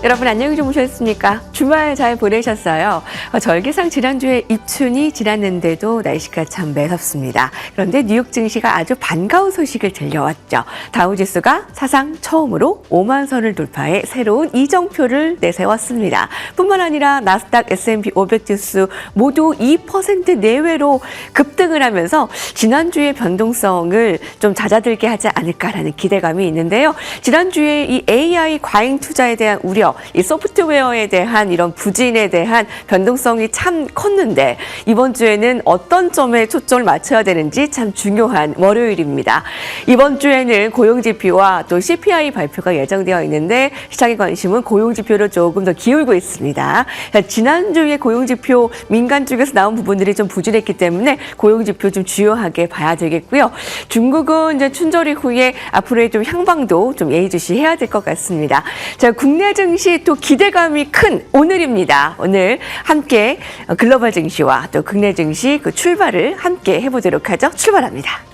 여러분 안녕히 주무셨습니까? 주말 잘 보내셨어요? 절기상 지난주에 입춘이 지났는데도 날씨가 참 매섭습니다. 그런데 뉴욕 증시가 아주 반가운 소식을 들려왔죠. 다우지수가 사상 처음으로 5만 선을 돌파해 새로운 이정표를 내세웠습니다. 뿐만 아니라 나스닥, S&P 500 지수 모두 2% 내외로 급등을 하면서 지난주의 변동성을 좀 잦아들게 하지 않을까라는 기대감이 있는데요. 지난주에 이 AI 과잉 투자에 대한 우려, 이 소프트웨어에 대한 이런 부진에 대한 변동성이 참 컸는데 이번 주에는 어떤 점에 초점을 맞춰야 되는지 참 중요한 월요일입니다. 이번 주에는 고용지표와 또 CPI 발표가 예정되어 있는데 시장의 관심은 고용지표로 조금 더 기울고 있습니다. 지난주에 고용지표 민간 쪽에서 나온 부분들이 좀 부진했기 때문에 고용지표 좀 주요하게 봐야 되겠고요. 중국은 이제 춘절 이후에 앞으로의 좀 향방도 좀 예의주시해야 될 것 같습니다. 자, 국내 증시 또 기대감이 큰 오늘입니다. 오늘 함께 글로벌 증시와 또 국내 증시 그 출발을 함께 해보도록 하죠. 출발합니다.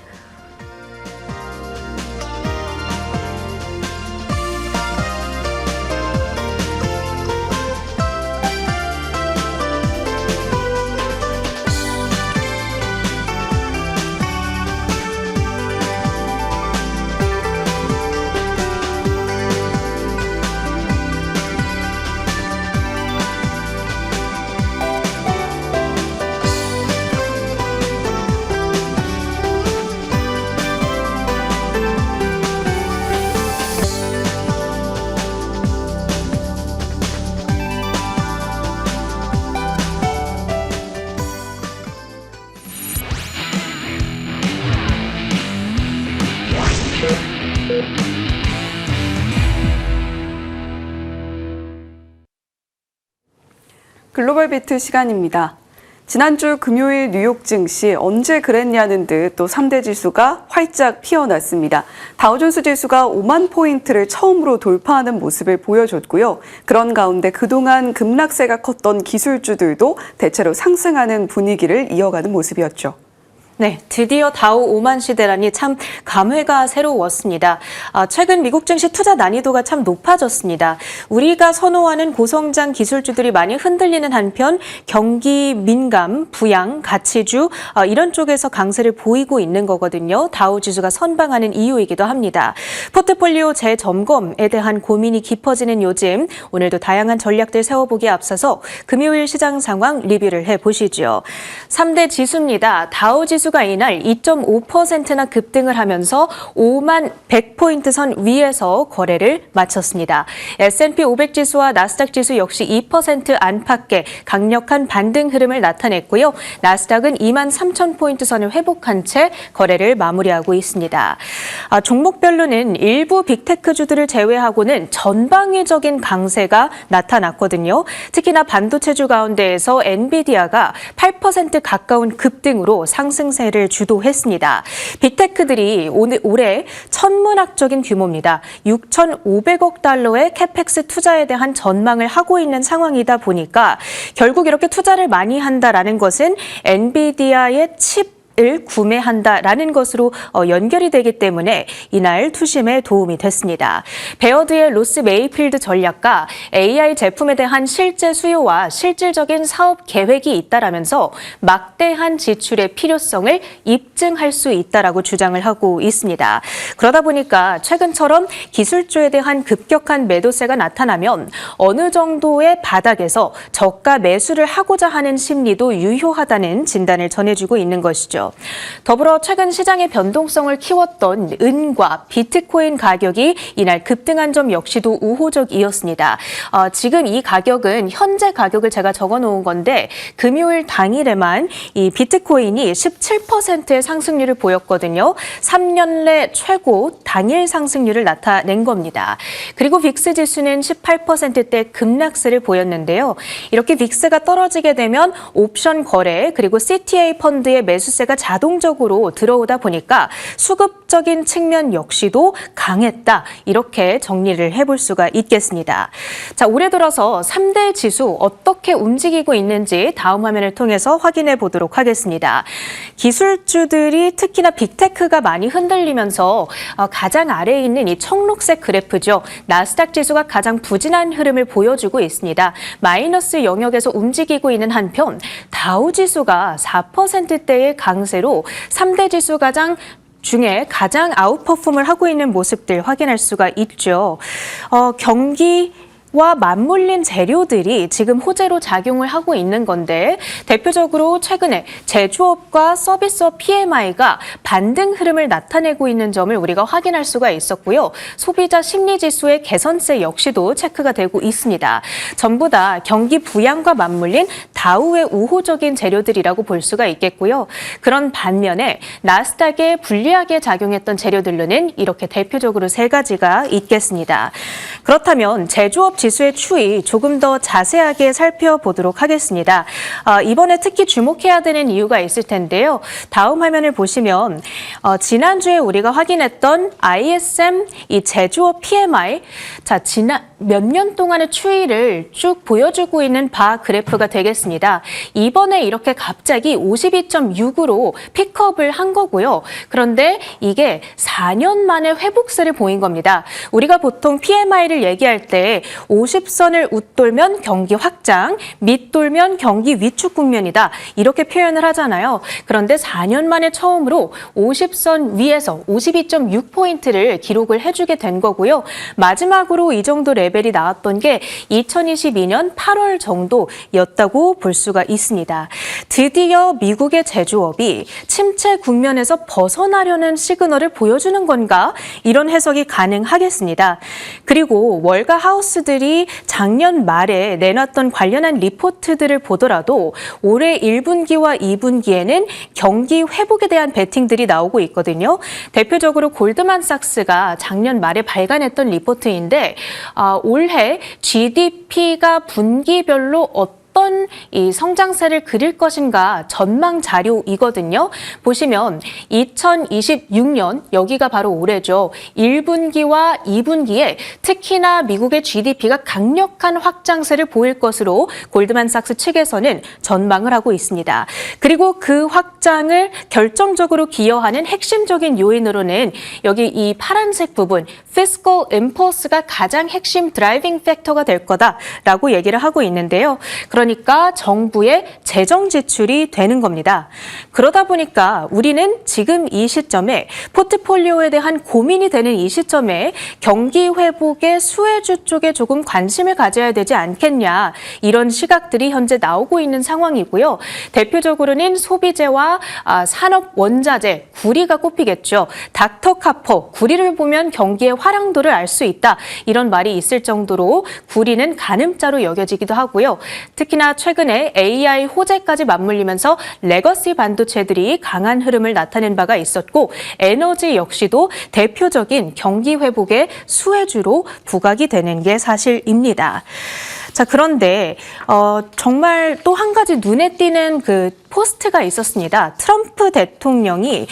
글로벌 비트 시간입니다. 지난주 금요일 뉴욕 증시 언제 그랬냐는 듯 또 3대 지수가 활짝 피어났습니다. 다우존스 지수가 5만 포인트를 처음으로 돌파하는 모습을 보여줬고요. 그런 가운데 그동안 급락세가 컸던 기술주들도 대체로 상승하는 분위기를 이어가는 모습이었죠. 네, 드디어 다우 5만 시대라니 참 감회가 새로웠습니다. 최근 미국 증시 투자 난이도가 참 높아졌습니다. 우리가 선호하는 고성장 기술주들이 많이 흔들리는 한편 경기 민감, 부양, 가치주 이런 쪽에서 강세를 보이고 있는 거거든요. 다우 지수가 선방하는 이유이기도 합니다. 포트폴리오 재점검에 대한 고민이 깊어지는 요즘 오늘도 다양한 전략들 세워보기에 앞서서 금요일 시장 상황 리뷰를 해보시죠. 3대 지수입니다. 다우 지수가 이날 2.5%나 급등을 하면서 5만 100포인트 선 위에서 거래를 마쳤습니다. S&P 500 지수와 나스닥 지수 역시 2% 안팎의 강력한 반등 흐름을 나타냈고요. 나스닥은 2만 3,000포인트 선을 회복한 채 거래를 마무리하고 있습니다. 종목별로는 일부 빅테크주들을 제외하고는 전방위적인 강세가 나타났거든요. 특히나 반도체주 가운데에서 엔비디아가 8% 가까운 급등으로 상승세를 주도했습니다. 빅테크들이 올해 천문학적인 규모입니다. 6,500억 달러의 캐펙스 투자에 대한 전망을 하고 있는 상황이다 보니까 결국 이렇게 투자를 많이 한다라는 것은 엔비디아의 칩을 구매한다라는 것으로 연결이 되기 때문에 이날 투심에 도움이 됐습니다. 베어드의 로스 메이필드 전략가 AI 제품에 대한 실제 수요와 실질적인 사업 계획이 있다라면서 막대한 지출의 필요성을 입증할 수 있다라고 주장을 하고 있습니다. 그러다 보니까 최근처럼 기술주에 대한 급격한 매도세가 나타나면 어느 정도의 바닥에서 저가 매수를 하고자 하는 심리도 유효하다는 진단을 전해주고 있는 것이죠. 더불어 최근 시장의 변동성을 키웠던 은과 비트코인 가격이 이날 급등한 점 역시도 우호적이었습니다. 지금 이 가격은 현재 가격을 제가 적어놓은 건데 금요일 당일에만 이 비트코인이 17%의 상승률을 보였거든요. 3년 내 최고 당일 상승률을 나타낸 겁니다. 그리고 빅스 지수는 18%대 급락세를 보였는데요. 이렇게 빅스가 떨어지게 되면 옵션 거래 그리고 CTA 펀드의 매수세가 자동적으로 들어오다 보니까 수급적인 측면 역시도 강했다. 이렇게 정리를 해볼 수가 있겠습니다. 자, 올해 들어서 3대 지수 어떻게 움직이고 있는지 다음 화면을 통해서 확인해 보도록 하겠습니다. 기술주들이 특히나 빅테크가 많이 흔들리면서 가장 아래에 있는 이 청록색 그래프죠. 나스닥 지수가 가장 부진한 흐름을 보여주고 있습니다. 마이너스 영역에서 움직이고 있는 한편 다우 지수가 4%대의 강세로 3대 지수 중에 가장 아웃퍼폼을 하고 있는 모습들 확인할 수가 있죠. 경기와 맞물린 재료들이 지금 호재로 작용을 하고 있는 건데 대표적으로 최근에 제조업과 서비스업 PMI가 반등 흐름을 나타내고 있는 점을 우리가 확인할 수가 있었고요. 소비자 심리지수의 개선세 역시도 체크가 되고 있습니다. 전부 다 경기 부양과 맞물린 다우의 우호적인 재료들이라고 볼 수가 있겠고요. 그런 반면에 나스닥에 불리하게 작용했던 재료들로는 이렇게 대표적으로 3가지가 있겠습니다. 그렇다면 제조업 지수의 추이 조금 더 자세하게 살펴보도록 하겠습니다. 이번에 특히 주목해야 되는 이유가 있을 텐데요. 다음 화면을 보시면 지난주에 우리가 확인했던 ISM 이 제조업 PMI 지난 몇 년 동안의 추이를 쭉 보여주고 있는 바 그래프가 되겠습니다. 이번에 이렇게 갑자기 52.6으로 픽업을 한 거고요. 그런데 이게 4년 만에 회복세를 보인 겁니다. 우리가 보통 PMI를 얘기할 때 50선을 웃돌면 경기 확장, 밑돌면 경기 위축 국면이다. 이렇게 표현을 하잖아요. 그런데 4년 만에 처음으로 50선 위에서 52.6포인트를 기록을 해주게 된 거고요. 마지막으로 이 정도 레벨이 나왔던 게 2022년 8월 정도였다고 볼 수가 있습니다. 드디어 미국의 제조업이 침체 국면에서 벗어나려는 시그널을 보여주는 건가? 이런 해석이 가능하겠습니다. 그리고 월가 하우스들이 작년 말에 내놨던 관련한 리포트들을 보더라도 올해 1분기와 2분기에는 경기 회복에 대한 베팅들이 나오고 있거든요. 대표적으로 골드만삭스가 작년 말에 발간했던 리포트인데 올해 GDP가 분기별로 어떤 이 성장세를 그릴 것인가 전망 자료이거든요. 보시면 2026년 여기가 바로 올해죠. 1분기와 2분기에 특히나 미국의 GDP가 강력한 확장세를 보일 것으로 골드만삭스 측에서는 전망을 하고 있습니다. 그리고 그 확장을 결정적으로 기여하는 핵심적인 요인으로는 여기 이 파란색 부분 fiscal impulse가 가장 핵심 드라이빙 팩터가 될 거다라고 얘기를 하고 있는데요. 그러니까 정부의 재정 지출이 되는 겁니다. 그러다 보니까 우리는 지금 이 시점에 포트폴리오에 대한 고민이 되는 이 시점에 경기 회복의 수혜주 쪽에 조금 관심을 가져야 되지 않겠냐 이런 시각들이 현재 나오고 있는 상황이고요. 대표적으로는 소비재와 산업 원자재, 구리가 꼽히겠죠. 닥터 카퍼, 구리를 보면 경기의 화랑도를 알 수 있다. 이런 말이 있을 정도로 구리는 가늠자로 여겨지기도 하고요. 특히나 최근에 AI 호재까지 맞물리면서 레거시 반도체들이 강한 흐름을 나타낸 바가 있었고 에너지 역시도 대표적인 경기 회복의 수혜주로 부각이 되는 게 사실입니다. 자, 그런데 정말 또 한 가지 눈에 띄는 그 포스트가 있었습니다. 트럼프 대통령이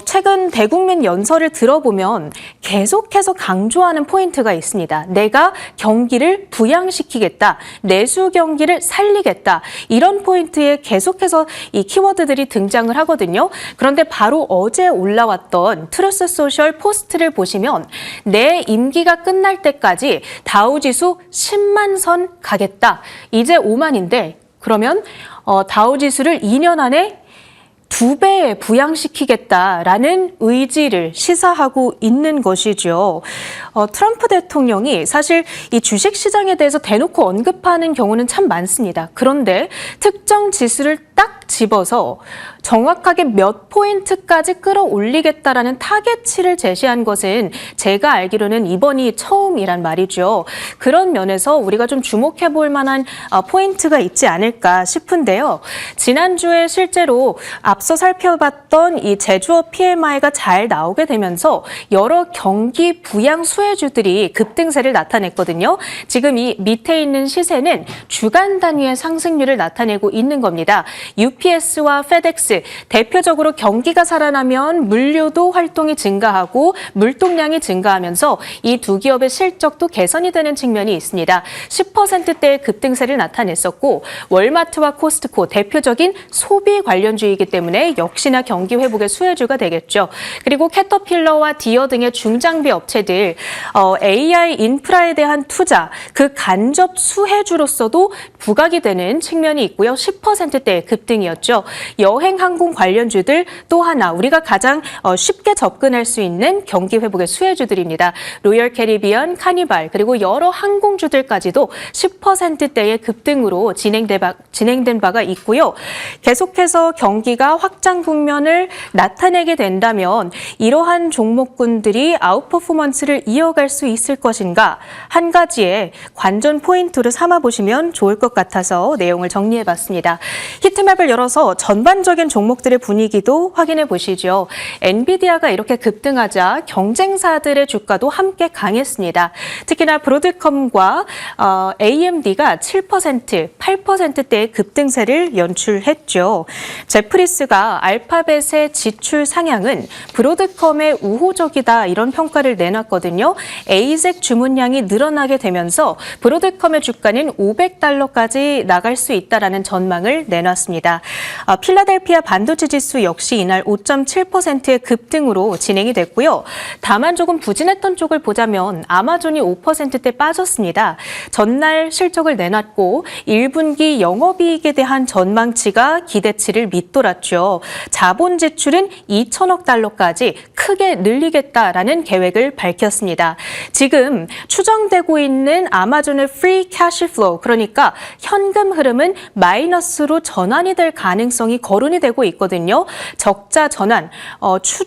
최근 대국민 연설을 들어보면 계속해서 강조하는 포인트가 있습니다. 내가 경기를 부양시키겠다. 내수 경기를 살리겠다. 이런 포인트에 계속해서 이 키워드들이 등장을 하거든요. 그런데 바로 어제 올라왔던 트루스 소셜 포스트를 보시면 내 임기가 끝날 때까지 다우지수 10만 선 가겠다. 이제 5만인데 그러면 다우지수를 2년 안에 2배 부양시키겠다라는 의지를 시사하고 있는 것이죠. 트럼프 대통령이 사실 이 주식시장에 대해서 대놓고 언급하는 경우는 참 많습니다. 그런데 특정 지수를 딱 집어서 정확하게 몇 포인트까지 끌어올리겠다라는 타겟치를 제시한 것은 제가 알기로는 이번이 처음이란 말이죠. 그런 면에서 우리가 좀 주목해 볼 만한 포인트가 있지 않을까 싶은데요. 지난주에 실제로 앞서 살펴봤던 이 제조업 PMI가 잘 나오게 되면서 여러 경기 부양 수혜주들이 급등세를 나타냈거든요. 지금 이 밑에 있는 시세는 주간 단위의 상승률을 나타내고 있는 겁니다. UPS와 FedEx, 대표적으로 경기가 살아나면 물류도 활동이 증가하고 물동량이 증가하면서 이 두 기업의 실적도 개선이 되는 측면이 있습니다. 10%대의 급등세를 나타냈었고 월마트와 코스트코 대표적인 소비 관련주이기 때문에 역시나 경기 회복의 수혜주가 되겠죠. 그리고 캐터필러와 디어 등의 중장비 업체들 AI 인프라에 대한 투자, 그 간접 수혜주로서도 부각이 되는 측면이 있고요. 10%대의 급등이었죠. 여행 항공 관련주들 또 하나 우리가 가장 쉽게 접근할 수 있는 경기 회복의 수혜주들입니다. 로열 캐리비언, 카니발 그리고 여러 항공주들까지도 10%대의 급등으로 진행된 바가 있고요. 계속해서 경기가 확장 국면을 나타내게 된다면 이러한 종목군들이 아웃퍼포먼스를 이어갈 수 있을 것인가 한 가지의 관전 포인트로 삼아보시면 좋을 것 같아서 내용을 정리해봤습니다. 히트맵을 열어서 전반적인 종목들의 분위기도 확인해 보시죠. 엔비디아가 이렇게 급등하자 경쟁사들의 주가도 함께 강했습니다. 특히나 브로드컴과 AMD가 7%, 8%대의 급등세를 연출했죠. 제프리스가 알파벳의 지출 상향은 브로드컴의 우호적이다 이런 평가를 내놨거든요. AZEK 주문량이 늘어나게 되면서 브로드컴의 주가는 $500까지 나갈 수 있다라는 전망을 내놨습니다. 필라델피아 반도체 지수 역시 이날 5.7%의 급등으로 진행이 됐고요. 다만 조금 부진했던 쪽을 보자면 아마존이 5%대 빠졌습니다. 전날 실적을 내놨고 1분기 영업이익에 대한 전망치가 기대치를 밑돌았죠. 자본 지출은 2천억 달러까지 크게 늘리겠다라는 계획을 밝혔습니다. 지금 추정되고 있는 아마존의 free cash flow, 그러니까 현금 흐름은 마이너스로 전환이 될 가능성이 거론이 되고 있거든요. 적자 전환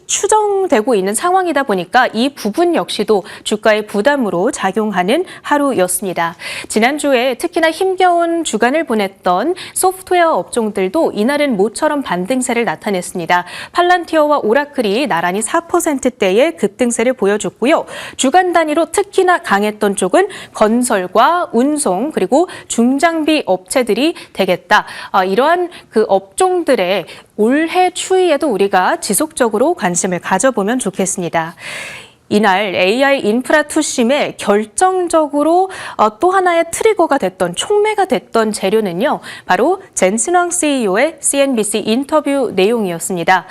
추정되고 있는 상황이다 보니까 이 부분 역시도 주가의 부담으로 작용하는 하루였습니다. 지난주에 특히나 힘겨운 주간을 보냈던 소프트웨어 업종들도 이날은 모처럼 반등세를 나타냈습니다. 팔란티어와 오라클이 나란히 4%대의 급등세를 보여줬고요. 주간 단위로 특히나 강했던 쪽은 건설과 운송 그리고 중장비 업체들이 되겠다. 이러한 그 업종들의 올해 추이에도 우리가 지속적으로 관심을 가져보면 좋겠습니다. 이날 AI 인프라 투심에 결정적으로 또 하나의 트리거가 됐던 촉매가 됐던 재료는요. 바로 젠슨왕 CEO의 CNBC 인터뷰 내용이었습니다.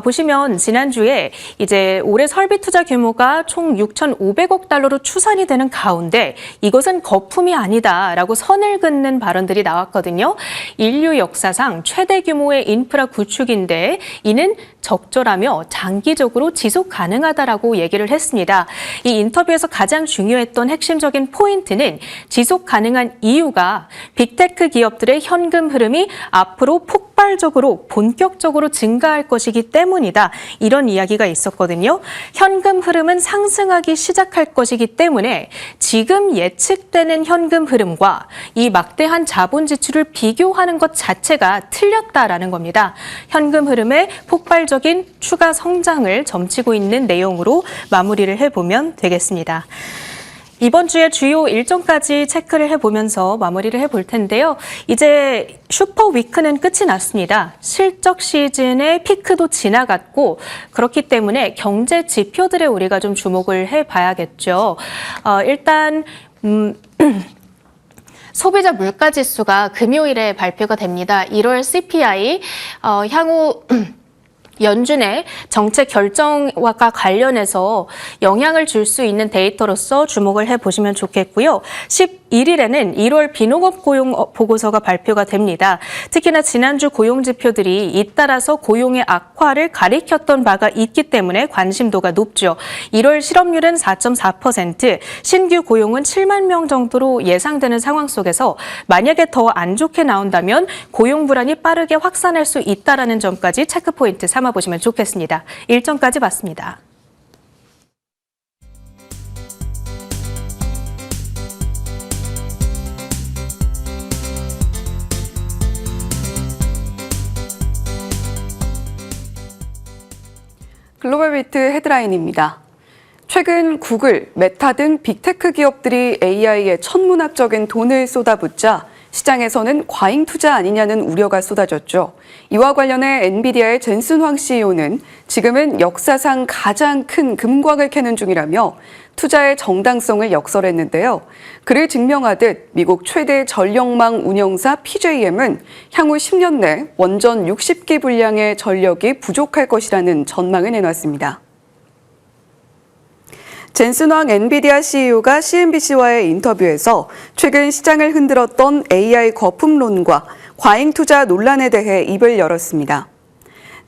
보시면 지난주에 이제 올해 설비 투자 규모가 총 6,500억 달러로 추산이 되는 가운데 이것은 거품이 아니다라고 선을 긋는 발언들이 나왔거든요. 인류 역사상 최대 규모의 인프라 구축인데 이는 적절하며 장기적으로 지속 가능하다라고 얘기를 했습니다. 이 인터뷰에서 가장 중요했던 핵심적인 포인트는 지속 가능한 이유가 빅테크 기업들의 현금 흐름이 앞으로 폭발적으로 본격적으로 증가할 것이기 때문이다. 이런 이야기가 있었거든요. 현금 흐름은 상승하기 시작할 것이기 때문에 지금 예측되는 현금 흐름과 이 막대한 자본 지출을 비교하는 것 자체가 틀렸다라는 겁니다. 현금 흐름의 폭발적인 추가 성장을 점치고 있는 내용으로 마무리를 해보면 되겠습니다. 이번 주에 주요 일정까지 체크를 해보면서 마무리를 해볼 텐데요. 이제 슈퍼 위크는 끝이 났습니다. 실적 시즌의 피크도 지나갔고 그렇기 때문에 경제 지표들에 우리가 좀 주목을 해봐야겠죠. 일단 소비자 물가지수가 금요일에 발표가 됩니다. 1월 CPI 향후 연준의 정책 결정과 관련해서 영향을 줄 수 있는 데이터로서 주목을 해보시면 좋겠고요. 11일에는 1월 비농업 고용 보고서가 발표가 됩니다. 특히나 지난주 고용 지표들이 잇따라서 고용의 악화를 가리켰던 바가 있기 때문에 관심도가 높죠. 1월 실업률은 4.4%, 신규 고용은 7만 명 정도로 예상되는 상황 속에서 만약에 더 안 좋게 나온다면 고용 불안이 빠르게 확산할 수 있다는 점까지 체크포인트 삼아보시면 좋겠습니다. 일정까지 봤습니다. 글로벌 비트 헤드라인입니다. 최근 구글, 메타 등 빅테크 기업들이 AI에 천문학적인 돈을 쏟아붓자 시장에서는 과잉 투자 아니냐는 우려가 쏟아졌죠. 이와 관련해 엔비디아의 젠슨 황 CEO는 지금은 역사상 가장 큰 금광을 캐는 중이라며 투자의 정당성을 역설했는데요. 그를 증명하듯 미국 최대 전력망 운영사 PJM은 향후 10년 내 원전 60기 분량의 전력이 부족할 것이라는 전망을 내놨습니다. 젠슨 황 엔비디아 CEO가 CNBC와의 인터뷰에서 최근 시장을 흔들었던 AI 거품론과 과잉 투자 논란에 대해 입을 열었습니다.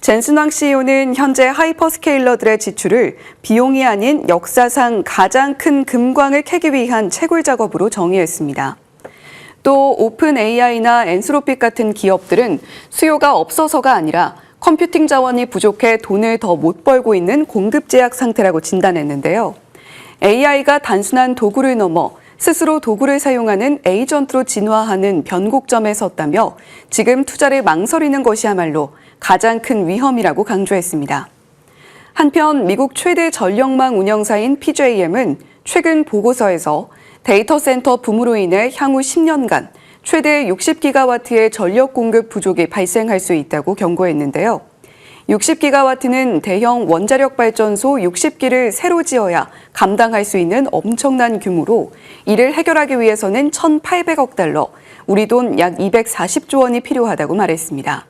젠슨 황 CEO는 현재 하이퍼스케일러들의 지출을 비용이 아닌 역사상 가장 큰 금광을 캐기 위한 채굴 작업으로 정의했습니다. 또 오픈 AI나 엔스로픽 같은 기업들은 수요가 없어서가 아니라 컴퓨팅 자원이 부족해 돈을 더 못 벌고 있는 공급 제약 상태라고 진단했는데요. AI가 단순한 도구를 넘어 스스로 도구를 사용하는 에이전트로 진화하는 변곡점에 섰다며 지금 투자를 망설이는 것이야말로 가장 큰 위험이라고 강조했습니다. 한편 미국 최대 전력망 운영사인 PJM은 최근 보고서에서 데이터 센터 붐으로 인해 향후 10년간 최대 60기가와트의 전력 공급 부족이 발생할 수 있다고 경고했는데요. 60기가와트는 대형 원자력 발전소 60기를 새로 지어야 감당할 수 있는 엄청난 규모로 이를 해결하기 위해서는 1,800억 달러, 우리 돈 약 240조 원이 필요하다고 말했습니다.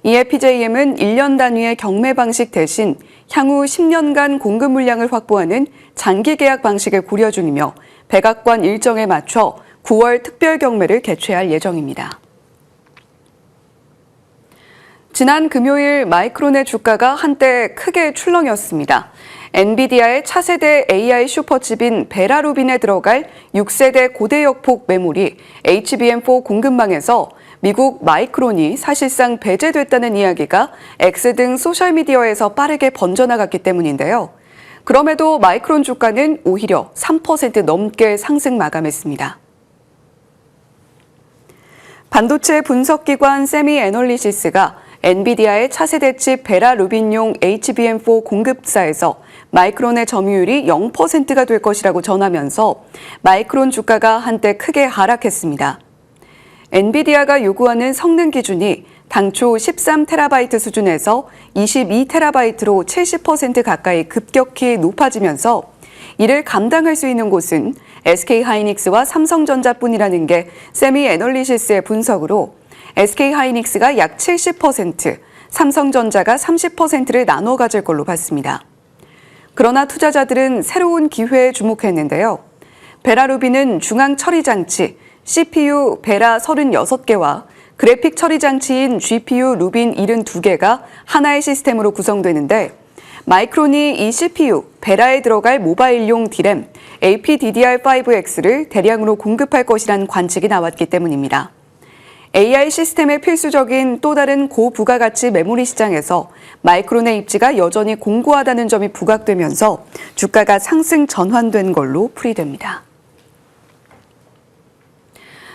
이에 PJM은 1년 단위의 경매 방식 대신 향후 10년간 공급 물량을 확보하는 장기 계약 방식을 고려 중이며 백악관 일정에 맞춰 9월 특별 경매를 개최할 예정입니다. 지난 금요일 마이크론의 주가가 한때 크게 출렁였습니다. 엔비디아의 차세대 AI 슈퍼칩인 베라 루빈에 들어갈 6세대 고대역폭 메모리 HBM4 공급망에서 미국 마이크론이 사실상 배제됐다는 이야기가 X 등 소셜미디어에서 빠르게 번져나갔기 때문인데요. 그럼에도 마이크론 주가는 오히려 3% 넘게 상승 마감했습니다. 반도체 분석기관 세미애널리시스가 엔비디아의 차세대 칩 베라 루빈용 HBM4 공급사에서 마이크론의 점유율이 0%가 될 것이라고 전하면서 마이크론 주가가 한때 크게 하락했습니다. 엔비디아가 요구하는 성능 기준이 당초 13TB 수준에서 22TB로 70% 가까이 급격히 높아지면서 이를 감당할 수 있는 곳은 SK하이닉스와 삼성전자뿐이라는 게 세미애널리시스의 분석으로 SK하이닉스가 약 70%, 삼성전자가 30%를 나눠 가질 걸로 봤습니다. 그러나 투자자들은 새로운 기회에 주목했는데요. 베라 루빈은 중앙 처리 장치, CPU 베라 36개와 그래픽 처리 장치인 GPU 루빈 72개가 하나의 시스템으로 구성되는데 마이크론이 이 CPU 베라에 들어갈 모바일용 D램 APDDR5X를 대량으로 공급할 것이란 관측이 나왔기 때문입니다. AI 시스템에 필수적인 또 다른 고부가가치 메모리 시장에서 마이크론의 입지가 여전히 공고하다는 점이 부각되면서 주가가 상승 전환된 걸로 풀이됩니다.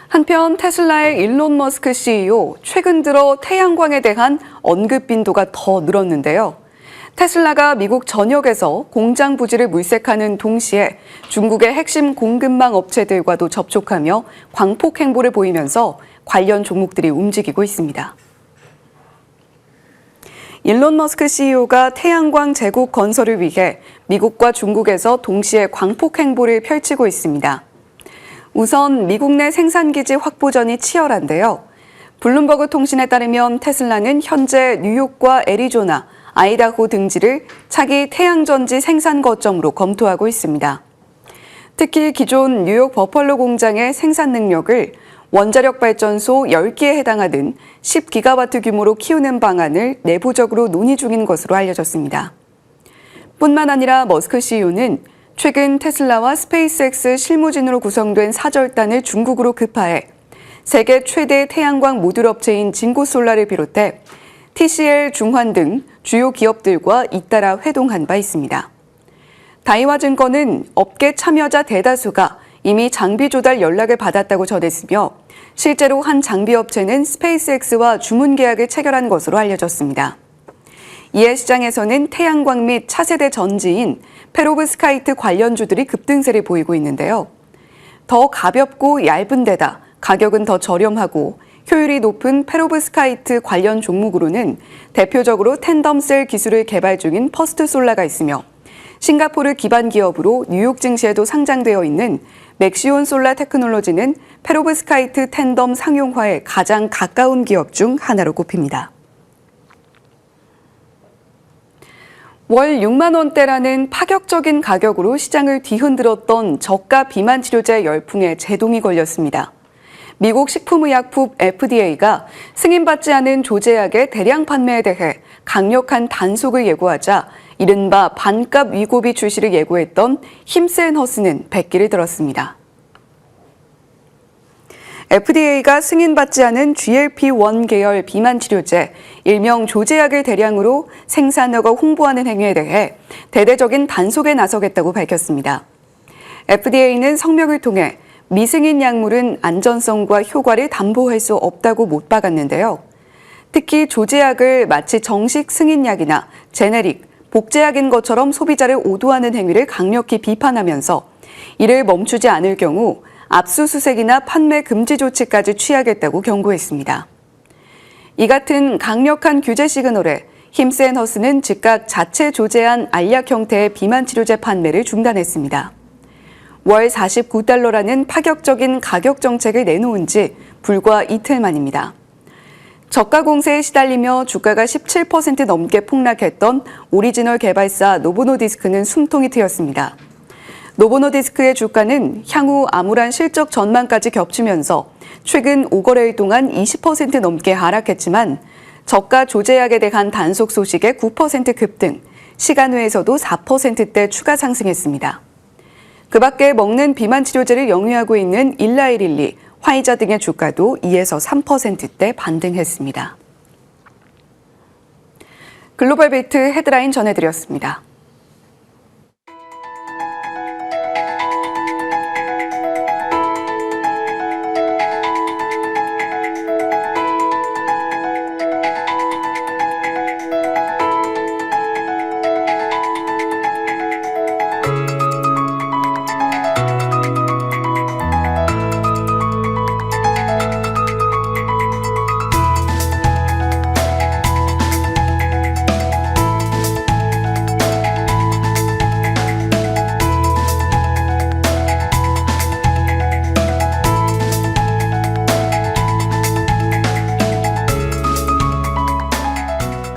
한편 테슬라의 일론 머스크 CEO, 최근 들어 태양광에 대한 언급 빈도가 더 늘었는데요. 테슬라가 미국 전역에서 공장 부지를 물색하는 동시에 중국의 핵심 공급망 업체들과도 접촉하며 광폭 행보를 보이면서 관련 종목들이 움직이고 있습니다. 일론 머스크 CEO가 태양광 제국 건설을 위해 미국과 중국에서 동시에 광폭 행보를 펼치고 있습니다. 우선 미국 내 생산기지 확보전이 치열한데요. 블룸버그 통신에 따르면 테슬라는 현재 뉴욕과 애리조나, 아이다호 등지를 차기 태양전지 생산 거점으로 검토하고 있습니다. 특히 기존 뉴욕 버펄로 공장의 생산 능력을 원자력 발전소 10기에 해당하는 10기가와트 규모로 키우는 방안을 내부적으로 논의 중인 것으로 알려졌습니다. 뿐만 아니라 머스크 CEO는 최근 테슬라와 스페이스X 실무진으로 구성된 사절단을 중국으로 급파해 세계 최대 태양광 모듈 업체인 진고솔라를 비롯해 TCL, 중환 등 주요 기업들과 잇따라 회동한 바 있습니다. 다이와증권은 업계 참여자 대다수가 이미 장비 조달 연락을 받았다고 전했으며 실제로 한 장비업체는 스페이스X와 주문 계약을 체결한 것으로 알려졌습니다. 이에 시장에서는 태양광 및 차세대 전지인 페로브스카이트 관련주들이 급등세를 보이고 있는데요. 더 가볍고 얇은 데다 가격은 더 저렴하고 효율이 높은 페로브스카이트 관련 종목으로는 대표적으로 텐덤셀 기술을 개발 중인 퍼스트솔라가 있으며 싱가포르 기반 기업으로 뉴욕 증시에도 상장되어 있는 맥시온 솔라 테크놀로지는 페로브스카이트 텐덤 상용화에 가장 가까운 기업 중 하나로 꼽힙니다. 월 6만 원대라는 파격적인 가격으로 시장을 뒤흔들었던 저가 비만 치료제 열풍에 제동이 걸렸습니다. 미국 식품의약품 FDA가 승인받지 않은 조제약의 대량 판매에 대해 강력한 단속을 예고하자 이른바 반값 위고비 출시를 예고했던 힘센허스는 백기를 들었습니다. FDA가 승인받지 않은 GLP-1 계열 비만 치료제, 일명 조제약을 대량으로 생산하고 홍보하는 행위에 대해 대대적인 단속에 나서겠다고 밝혔습니다. FDA는 성명을 통해 미승인 약물은 안전성과 효과를 담보할 수 없다고 못 박았는데요. 특히 조제약을 마치 정식 승인약이나 제네릭, 복제약인 것처럼 소비자를 오도하는 행위를 강력히 비판하면서 이를 멈추지 않을 경우 압수수색이나 판매 금지 조치까지 취하겠다고 경고했습니다. 이 같은 강력한 규제 시그널에 힘센허스는 즉각 자체 조제한 알약 형태의 비만 치료제 판매를 중단했습니다. 월 49달러라는 파격적인 가격 정책을 내놓은 지 불과 이틀 만입니다. 저가 공세에 시달리며 주가가 17% 넘게 폭락했던 오리지널 개발사 노보노디스크는 숨통이 트였습니다. 노보노디스크의 주가는 향후 암울한 실적 전망까지 겹치면서 최근 5거래일 동안 20% 넘게 하락했지만 저가 조제약에 대한 단속 소식에 9% 급등, 시간외에서도 4%대 추가 상승했습니다. 그 밖에 먹는 비만 치료제를 영위하고 있는 일라이릴리, 화이자 등의 주가도 2에서 3%대 반등했습니다. 글로벌 베이트 헤드라인 전해드렸습니다.